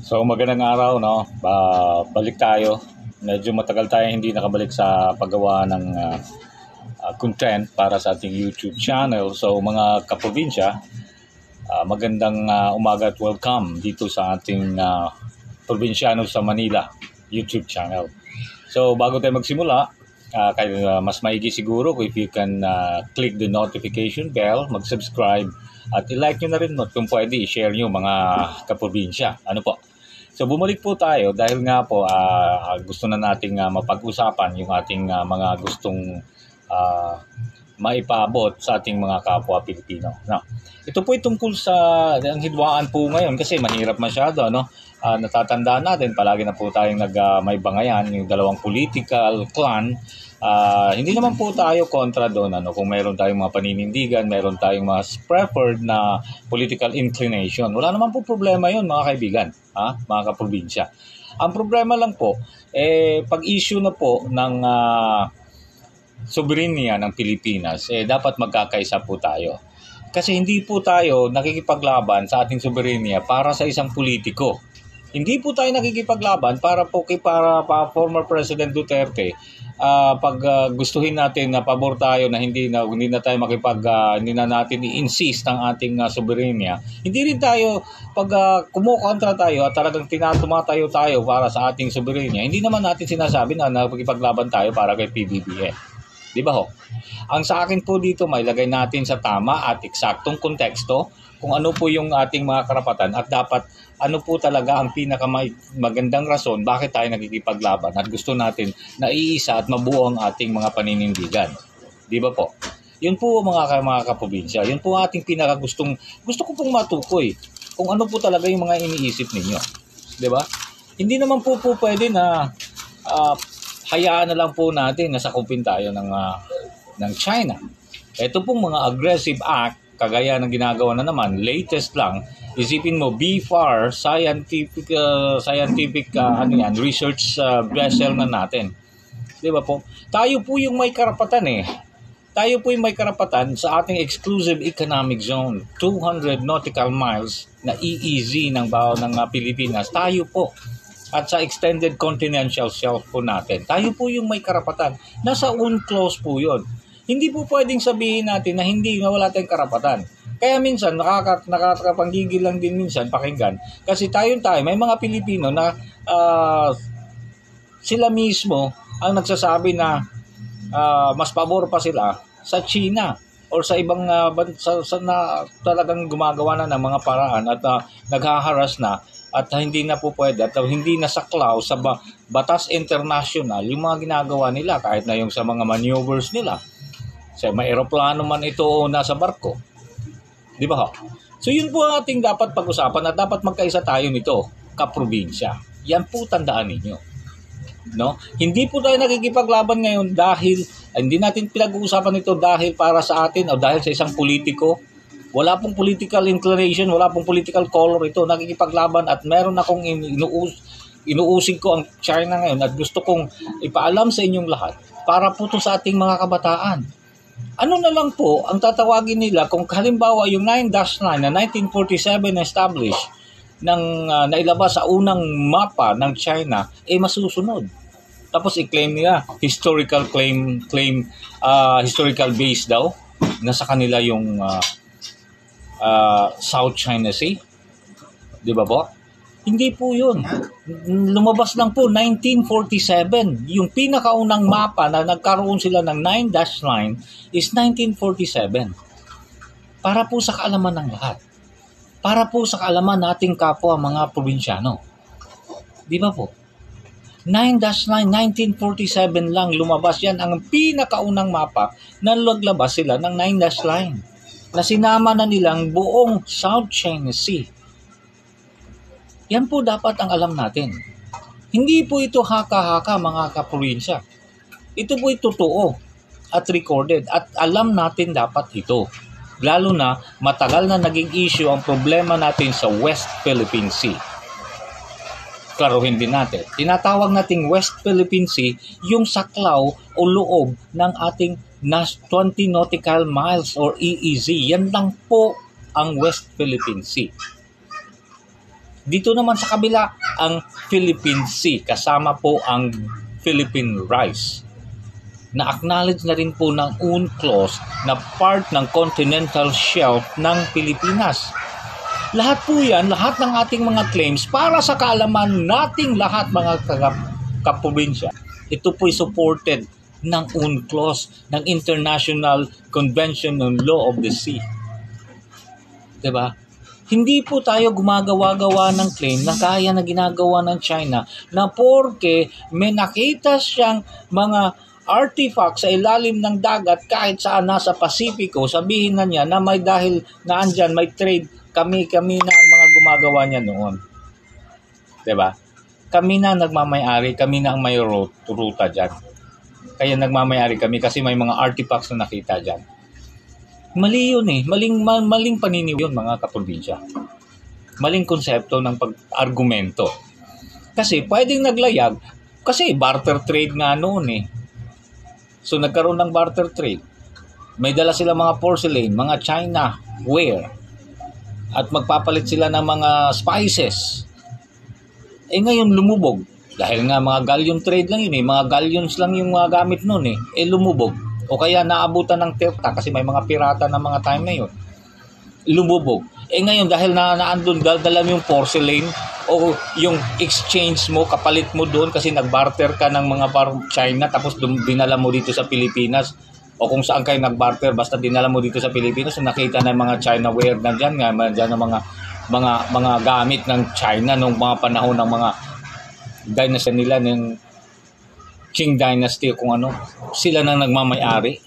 So magandang araw, no? Balik tayo. Medyo matagal tayo hindi nakabalik sa paggawa ng content para sa ating YouTube channel. So mga kaprobinsya, magandang umaga at welcome dito sa ating Probinsyano sa Manila YouTube channel. So bago tayo magsimula, mas maigi siguro if you can click the notification bell, mag-subscribe at i-like nyo na rin kung pwede i-share nyo mga kaprobinsya. Ano po? So bumalik po tayo dahil nga po gusto na nating mapag-usapan yung ating mga gustong maipabot sa ating mga kapwa Pilipino. Now, ito po ay tungkol sa ang hidwaan po ngayon kasi mahirap masyado, no? Natatandaan natin palagi na po tayong may bangayan yung dalawang political clan. Hindi naman po tayo kontra doon, ano, kung mayroon tayong mga paninindigan, mayroon tayong mga preferred na political inclination. Wala naman po problema yun, mga kaibigan, mga kaprobinsya. Ang problema lang po, pag-issue na po ng soberenya ng Pilipinas, dapat magkakaisa po tayo. Kasi hindi po tayo nakikipaglaban sa ating soberenya para sa isang politiko. Hindi po tayo nakikipaglaban para former President Duterte pag gustuhin natin na pabor tayo na hindi na tayo hindi na natin i-insist ang ating soberenya. Hindi rin tayo pag kumukontra tayo at talagang tumatayo tayo para sa ating soberenya. Hindi naman natin sinasabi na nakikipaglaban tayo para kay PBBM. Di ba ho? Ang sa akin po dito, mailagay natin sa tama at eksaktong konteksto kung ano po yung ating mga karapatan at dapat ano po talaga ang pinakamagandang rason bakit tayo nakikipaglaban at gusto natin na iisa at mabuo ang ating mga paninindigan. Di ba po? Yun po mga kaprobinsya. Yun po ating gusto ko pong matukoy kung ano po talaga yung mga iniisip ninyo. Di ba? Hindi naman po pwede na hayaan na lang po natin na sakupin tayo ng China. Ito pong mga aggressive act, kagaya ng ginagawa na naman, latest lang, isipin mo, BFAR, scientific research vessel na natin. Di ba po? Tayo po yung may karapatan Tayo po yung may karapatan sa ating exclusive economic zone, 200 nautical miles na EEZ ng Pilipinas. Tayo po. At sa extended continental shelf po natin. Tayo po yung may karapatan. Nasa UNCLOS po yun. Hindi po pwedeng sabihin natin na wala tayong karapatan. Kaya minsan, nakakapanggigil lang din minsan pakinggan. Kasi may mga Pilipino na sila mismo ang nagsasabi na mas pabor pa sila sa China or sa ibang bansa na talagang gumagawa na ng mga paraan at naghaharas na at hindi na po pwede at hindi na saklaw sa batas international yung mga ginagawa nila kahit na yung sa mga maneuvers nila. Sa may aeroplano man ito o nasa barko. Di ba? So yun po ang ating dapat pag-usapan at dapat magkaisa tayo nito, kaprobinsya. Yan po tandaan ninyo. No? Hindi po tayo nakikipaglaban ngayon dahil hindi natin pinag-uusapan ito dahil para sa atin o dahil sa isang politiko. Wala pong political inclination, wala pong political color ito. Nakikipaglaban at meron akong inuusig ko ang China ngayon at gusto kong ipaalam sa inyong lahat para po sa ating mga kabataan. Ano na lang po ang tatawagin nila kung halimbawa yung 9-9 na 1947 established nailabas sa unang mapa ng China masusunod. Tapos i-claim nila historical base daw nasa kanila yung South China Sea. Di ba po? Hindi po yun. Lumabas lang po 1947. Yung pinakaunang mapa na nagkaroon sila ng 9-9 is 1947. Para po sa kaalaman ng lahat. Para po sa kaalaman nating kapwa mga probinsyano. Di ba po? 9-9, 1947 lang lumabas yan. Ang pinakaunang mapa na naglabas sila ng 9-9. Na sinama na nilang buong South China Sea. Yan po dapat ang alam natin. Hindi po ito haka-haka mga kaprobinsya. Ito po totoo at recorded at alam natin dapat ito. Lalo na matagal na naging issue ang problema natin sa West Philippine Sea. Klaruhin din natin. Tinatawag nating West Philippine Sea yung saklaw o loob ng ating 20 nautical miles or EEZ. Yan lang po ang West Philippine Sea. Dito naman sa kabila, ang Philippine Sea, kasama po ang Philippine Rice, na acknowledge na rin po ng UNCLOS na part ng continental shelf ng Pilipinas. Lahat po yan, lahat ng ating mga claims, para sa kaalaman nating lahat mga kaprobinsya, ito po'y supported ng UNCLOS, ng International Convention on Law of the Sea. Diba? Hindi po tayo gumagawa-gawa ng claim na kaya na ginagawa ng China na porke may nakita siyang mga artifacts sa ilalim ng dagat kahit saan nasa Pasipiko, sabihin na niya na may dahil na andyan, may trade, kami na ang mga gumagawa niya noon. Diba? Kami na nagmamayari, kami na ang may ruta dyan. Kaya nagmamayari kami kasi may mga artifacts na nakita dyan. Mali yun eh. Maling paniniw yun mga kaprobinsya. Maling konsepto ng pag-argumento. Kasi pwedeng naglayag kasi barter trade nga noon eh. So nagkaroon ng barter trade. May dala sila mga porcelain, mga China ware. At magpapalit sila ng mga spices. Eh ngayon lumubog. Dahil nga mga galleon trade lang yun eh. Mga galleons lang yung mga gamit noon eh. Eh lumubog. O kaya naabutan ng pirata kasi may mga pirata na mga time na yun. Lumubog. Eh ngayon dahil naandun dala mo yung porcelain o yung exchange mo, kapalit mo doon kasi nagbarter ka ng mga China tapos dinala mo dito sa Pilipinas o kung saan kayo nagbarter basta dinala mo dito sa Pilipinas so nakita na yung mga China ware na dyan nga, dyan ang mga gamit ng China nung mga panahon ng mga dynasty nila ng Qing Dynasty kung ano, sila nang nagmamayari.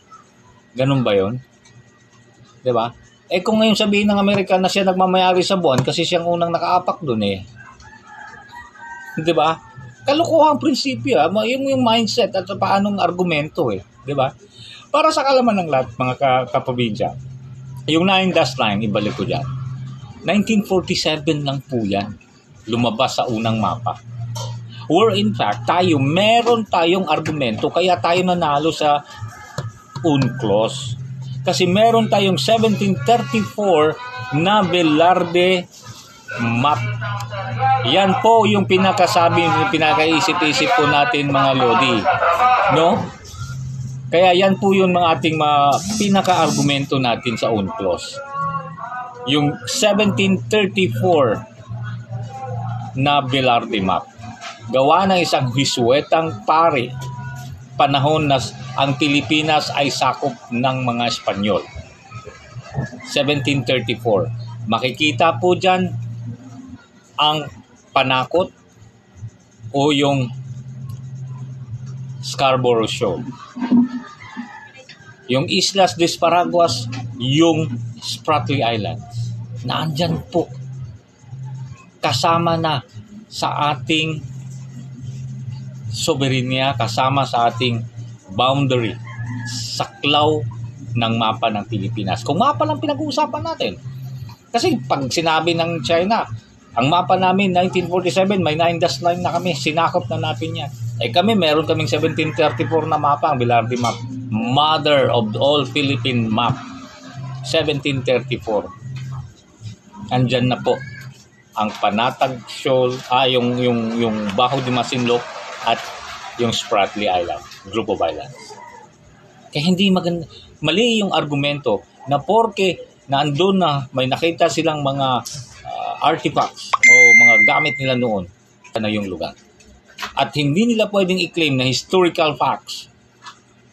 Ganun ba yun? Diba? Eh kung ngayon sabihin ng Amerika na siya nagmamayari sa buwan kasi siyang unang nakaapak dun eh. Diba? Kalukuhang prinsipyo yung mindset at paanong argumento eh. Diba? Para sa kalaman ng lahat mga kaprobinsya, yung 9 dash line, ibalik ko dyan. 1947 lang po yan. Lumabas sa unang mapa. Or in fact, meron tayong argumento kaya tayo nanalo sa UNCLOS. Kasi meron tayong 1734 na Velarde map. Yan po yung pinakaisip-isip po natin mga Lodi. No? Kaya yan po yung mga ating pinaka-argumento natin sa UNCLOS. Yung 1734 na Velarde map. Gawa ng isang Hisuetang pari panahon na ang Pilipinas ay sakop ng mga Espanyol. 1734. Makikita po dyan ang Panakot o yung Scarborough Shoal. Yung Islas Disparaguas, yung Spratly Islands. Naandyan po. Kasama na sa ating soberenya, kasama sa ating boundary, saklaw ng mapa ng Pilipinas. Kung mapa lang pinag-uusapan natin. Kasi pag sinabi ng China, ang mapa namin 1947, may 9 dash line na kami, sinakop na natin yan. Eh kami, meron kaming 1734 na mapa, ang Velarde map. Mother of all Philippine map. 1734. Andyan na po ang Panatag Shoal, yung Baho de Masinloc at yung Spratly Island, group of islands. Kaya hindi mali yung argumento na porke naandun na may nakita silang mga artifacts o mga gamit nila noon na yung lugar. At hindi nila pwedeng i-claim na historical facts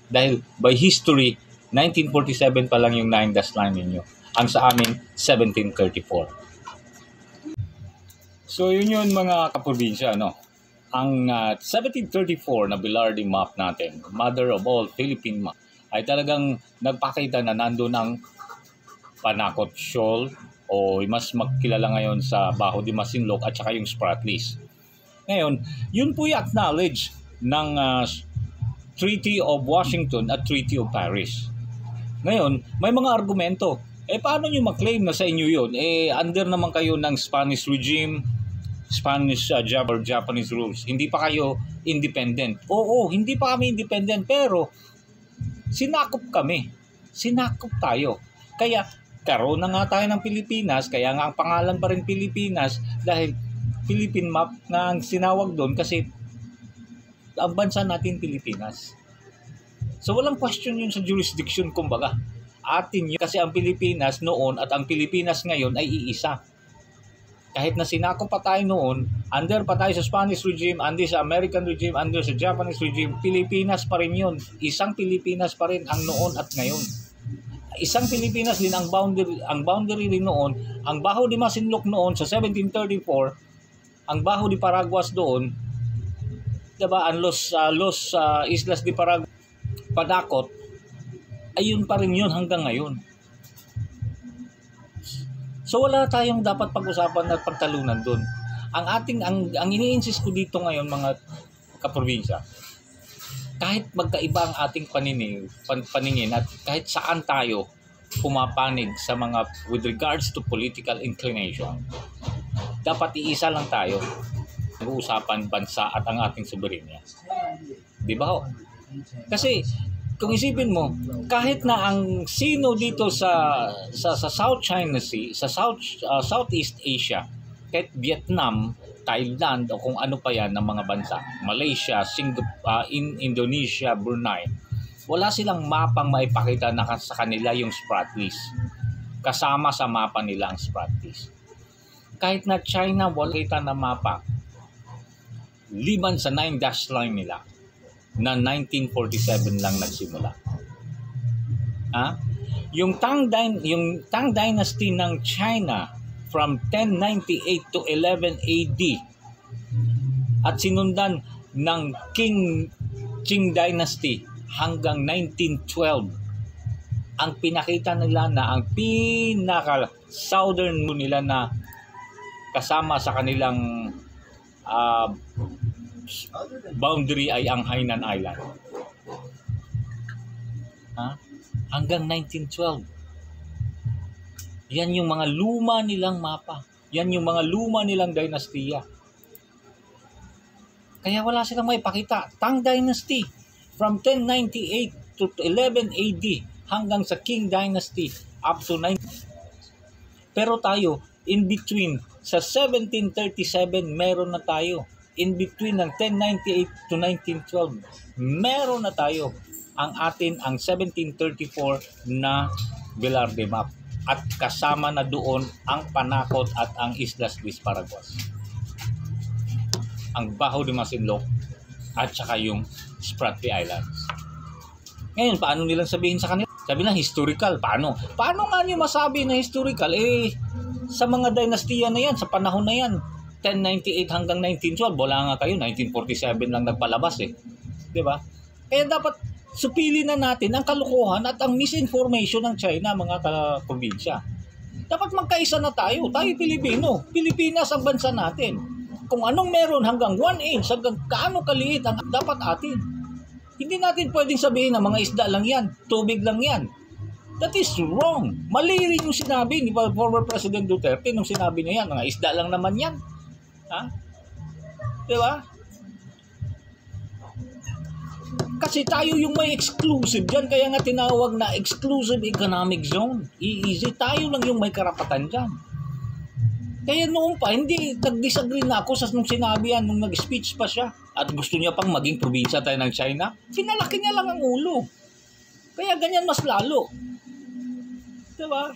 dahil by history, 1947 pa lang yung 9 dash line ninyo. Ang sa amin, 1734. So yun yun mga kaprobinsya, no? Ang 1734 na Velarde map natin, mother of all Philippine map, ay talagang nagpakita na nandun ang Panakot Shoal o mas magkilala ngayon sa Baho de Masinloc at saka yung Spratlys. Ngayon, yun po i-acknowledge ng Treaty of Washington at Treaty of Paris. Ngayon, may mga argumento. Paano nyo maklaim na sa inyo yun? Under naman kayo ng Spanish regime, Spanish or Japanese rules. Hindi pa kayo independent. Oo, hindi pa kami independent pero sinakop kami. Sinakop tayo. Kaya karoon na nga tayo ng Pilipinas, kaya nga ang pangalan pa rin Pilipinas dahil Philippine map na ang sinawag doon kasi ang bansa natin Pilipinas. So walang question yun sa jurisdiction, kumbaga. Atin yun kasi ang Pilipinas noon at ang Pilipinas ngayon ay iisa. Kahit na sinako pa tayo noon, under pa tayo sa Spanish regime, under sa American regime, under sa Japanese regime, Pilipinas pa rin yun. Isang Pilipinas pa rin ang noon at ngayon. Isang Pilipinas din ang boundary rin noon. Ang Bajo de Masinloc noon sa 1734, ang Bajo de Paraguas doon, diba, ang Los Islas de Padacot, ayun pa rin yun hanggang ngayon. So wala tayong dapat pag-usapan at pagtalunan doon. Ang ini-insist ko dito ngayon, mga kaprobinsya, kahit magkaiba ang ating paningin at kahit saan tayo pumapanig sa mga with regards to political inclination, dapat iisa lang tayo nag-uusapan bansa at ang ating soberenya. Di ba ho? Kasi kung isipin mo, kahit na ang sino dito sa South China Sea, sa Southeast Asia, kahit Vietnam, Thailand o kung ano pa yan ng mga bansa, Malaysia, Singapore, Indonesia, Brunei, wala silang mapang maipakita na sa kanila yung Sprat list. Kasama sa mapa nila ang Sprat list. Kahit na China, wala kita na mapa. Liban sa 9 dash line nila na 1947 lang nagsimula. Yung Tang Dynasty ng China from 1098 to 11 AD at sinundan ng Qing Dynasty hanggang 1912. Ang pinakita nila na ang pinaka southern nila na kasama sa kanilang boundary ay ang Hainan Island. Hanggang 1912. Yan yung mga luma nilang mapa. Yan yung mga luma nilang dynastiya. Kaya wala silang maipakita. Tang Dynasty from 1098 to 11 AD hanggang sa Qing Dynasty up to 9. Pero tayo, in between, sa 1737, meron na tayo. In between ng 1098 to 1912, meron na tayo ang 1734 na Velarde map. At kasama na doon ang Panakot at ang Islas de Paraguas. Ang Bajo de Masinloc at saka yung Sprat Islands. Ngayon, paano nilang sabihin sa kanila? Sabi na historical. Paano? Paano nga niyo masabi na historical? Sa mga dynastiya na yan, sa panahon na yan, 1098 hanggang 1912, wala nga kayo, 1947 lang nagpalabas Di ba? Kaya dapat supili na natin ang kalokohan at ang misinformation ng China, mga probinsya. Dapat magkaisa na tayo. Tayo Pilipino. Pilipinas ang bansa natin. Kung anong meron hanggang 1 inch, hanggang kaano kaliit ang dapat atin. Hindi natin pwedeng sabihin na mga isda lang yan, tubig lang yan. That is wrong. Mali rin yung sinabi ni former President Duterte nung sinabi niya yan, mga isda lang naman yan. Di ba? Kasi tayo yung may exclusive dyan, kaya nga tinawag na exclusive economic zone. EEZ, tayo lang yung may karapatan dyan. Kaya noon pa, hindi nag-disagree na ako sa nung sinabi yan, nung nag-speech pa siya. At gusto niya pang maging probinsya tayo ng China. Pinalaki niya lang ang ulo. Kaya ganyan mas lalo. Diba?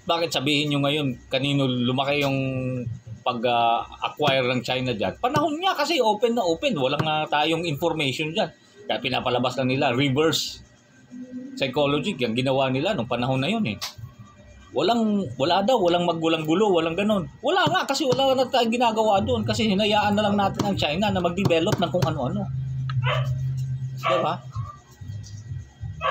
Bakit sabihin nyo ngayon, kanino lumaki yung pag-acquire ng China dyan? Panahon niya kasi open na open. Walang tayong information dyan. Kaya pinapalabas lang nila, reverse psychology. Yung ginawa nila nung panahon na yun Wala magulang gulo, walang ganon. Wala nga kasi wala na tayong ginagawa doon kasi hinayaan na lang natin ang China na mag-develop ng kung ano-ano. Diba?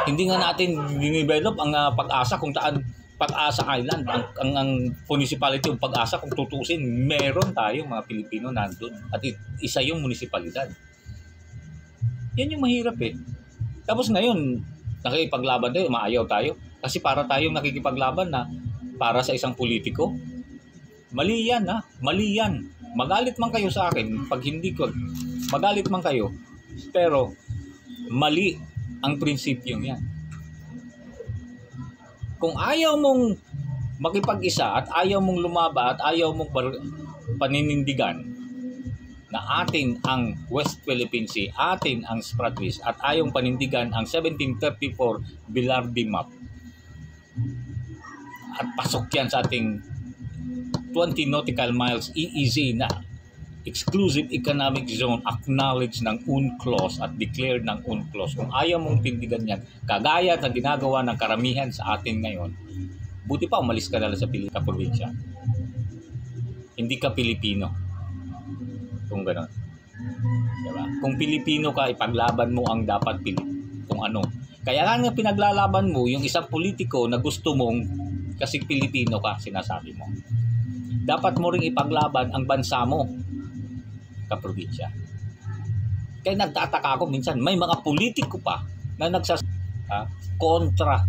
Hindi nga natin dinevelop ang Pag-asa kung taan Pag-asa Island, ang municipality yung Pag-asa kung tutusin, meron tayong mga Pilipino nandun at isa yung munisipalidad. Yan yung mahirap Tapos ngayon, nakikipaglaban tayo, maayaw tayo. Kasi para tayong nakikipaglaban na para sa isang politiko. Mali yan mali yan. Magalit man kayo sa akin, pag hindi ko, magalit man kayo, pero mali ang prinsipyong yan. Kung ayaw mong makipag-isa at ayaw mong lumaba at ayaw mong paninindigan na atin ang West Philippine Sea, atin ang Spratlys, at ayong panindigan ang 1734 Bilardi Map. At pasok yan sa ating 20 nautical miles EEZ na Exclusive Economic Zone acknowledged ng UNCLOS at declared ng UNCLOS. Kung ayaw mong tindigan yan, kagaya na ginagawa ng karamihan sa atin ngayon, buti pa umalis ka na lang sa probinsya. Hindi ka Pilipino. Kung gano'n. Diba? Kung Pilipino ka, ipaglaban mo ang dapat kung ano. Kaya nga pinaglalaban mo yung isang politiko na gusto mong kasi Pilipino ka, sinasabi mo. Dapat mo ring ipaglaban ang bansa mo, kaprobinsya. Kaya nagtataka ako minsan, may mga politiko pa na kontra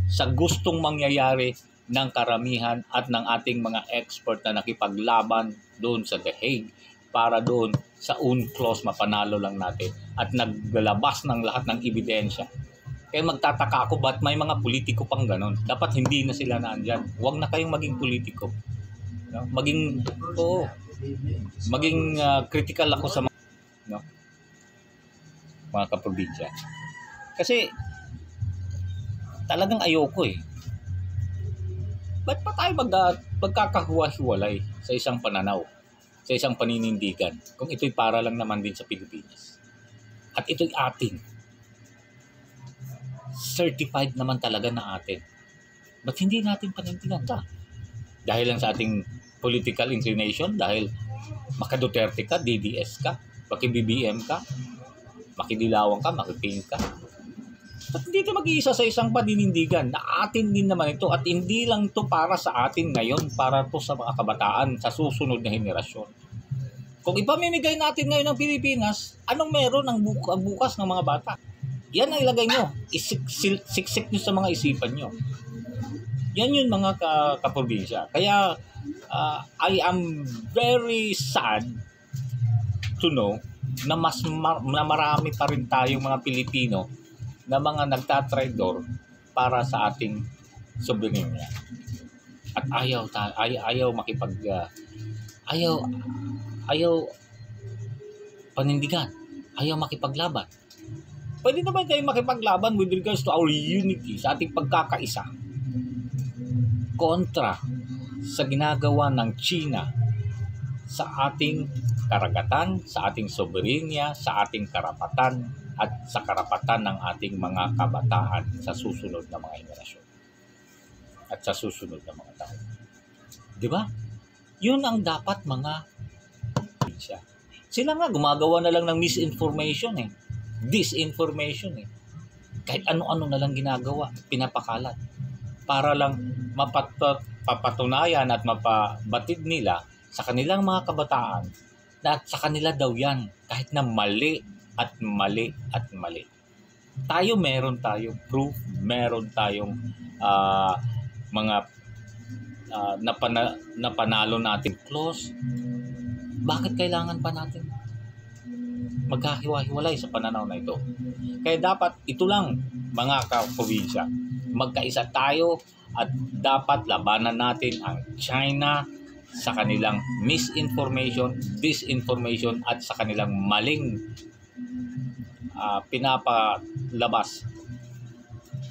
sa gustong mangyayari ng karamihan at ng ating mga expert na nakipaglaban doon sa The Hague para doon sa UNCLOS mapanalo lang natin at naglalabas ng lahat ng ebidensya. Kaya magtataka ako ba't may mga politiko pang ganon. Dapat hindi na sila naandyan. Huwag na kayong maging politiko. No? Maging critical ako sa mga kaprobinsya. Kasi talagang ayoko eh. Ba't pa tayo magkakahuwa-hiwalay sa isang pananaw, sa isang paninindigan, kung ito'y para lang naman din sa Pilipinas. At ito'y atin. Certified naman talaga na atin. Ba't hindi natin panindigan ta? Dahil lang sa ating political inclination, dahil maka-Duterte ka, DDS ka, maki-BBM ka, makidilawang ka, makiping ka. At hindi ito mag-iisa sa isang paninindigan na atin din naman ito at hindi lang ito para sa atin ngayon, para to sa mga kabataan sa susunod na henerasyon. Kung ipamimigay natin ngayon ng Pilipinas, anong meron ang bukas ng mga bata? Yan ang ilagay nyo. Siksik nyo sa mga isipan nyo. Yan yun mga kaprobinsya. Kaya I am very sad to know na na marami pa rin tayong mga Pilipino na mga nagtatraidor para sa ating soberenya. At ayaw panindigan. Ayaw makipaglaban. Pwede naman tayo makipaglaban with regards to our unity, sa ating pagkakaisa. Kontra sa ginagawa ng China sa ating karagatan, sa ating soberenya, sa ating karapatan, at sa karapatan ng ating mga kabataan sa susunod na mga henerasyon at sa susunod na mga taon. Di ba? Yun ang dapat mga siya. Sila nga gumagawa na lang ng misinformation eh. Disinformation eh. Kahit ano-ano na lang ginagawa, pinapakalat para lang mapapatunayan at mapabatid nila sa kanilang mga kabataan na sa kanila daw yan kahit na mali at mali at mali. Tayo meron tayong proof, meron tayong mga napanalo natin close. Bakit kailangan pa natin magkahiwa-hiwalay sa pananaw na ito? Kaya dapat ito lang mga kaprobinsya, magkaisa tayo at dapat labanan natin ang China sa kanilang misinformation, disinformation at sa kanilang maling pinapalabas